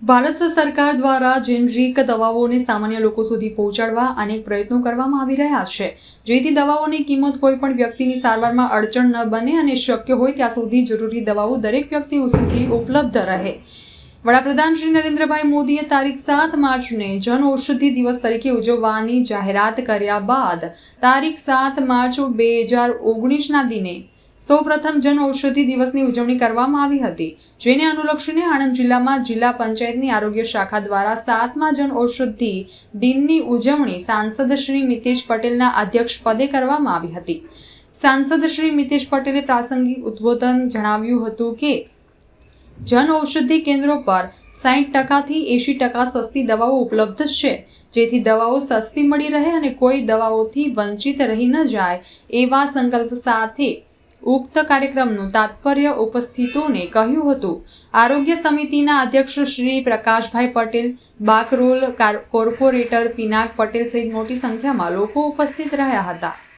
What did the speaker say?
ભારત સરકાર દ્વારા જેનરિક દવાઓને સામાન્ય લોકો સુધી પહોંચાડવા અનેક પ્રયત્નો કરવામાં આવી રહ્યા છે, જેથી દવાઓની કિંમત કોઈ પણ વ્યક્તિની સારવારમાં અડચણ ન બને અને શક્ય હોય ત્યાં સુધી જરૂરી દવાઓ દરેક વ્યક્તિઓ સુધી ઉપલબ્ધ રહે. વડાપ્રધાન શ્રી નરેન્દ્રભાઈ મોદીએ તારીખ 7 માર્ચને જન ઔષધિ દિવસ તરીકે ઉજવવાની જાહેરાત કર્યા બાદ તારીખ 7 માર્ચ 2019ના દિને સૌપ્રથમ જન ઔષધિ દિવસની ઉજવણી કરવામાં આવી હતી, જેને અનુલક્ષીને આણંદ જિલ્લામાં જિલ્લા પંચાયતની આરોગ્ય શાખા દ્વારા 7મા જન ઔષધિ દિનની ઉજવણી સાંસદ શ્રી મિતેશ પટેલના અધ્યક્ષપદે કરવામાં આવી હતી. સાંસદ શ્રી મિતેશ પટેલે પ્રાસંગિક ઉદ્બોધન જણાવ્યું હતું કે જન ઔષધિ કેન્દ્રો પર 60%થી 80% સસ્તી દવાઓ ઉપલબ્ધ છે, જેથી દવાઓ સસ્તી મળી રહે અને કોઈ દવાઓથી વંચિત રહી ન જાય એવા સંકલ્પ સાથે ઉક્ત કાર્યક્રમનું તાત્પર્ય ઉપસ્થિતોને કહ્યું હતું. આરોગ્ય સમિતિના અધ્યક્ષ શ્રી પ્રકાશભાઈ પટેલ, બાકરોલ કોર્પોરેટર પિનાક પટેલ સહિત મોટી સંખ્યામાં લોકો ઉપસ્થિત રહ્યા હતા.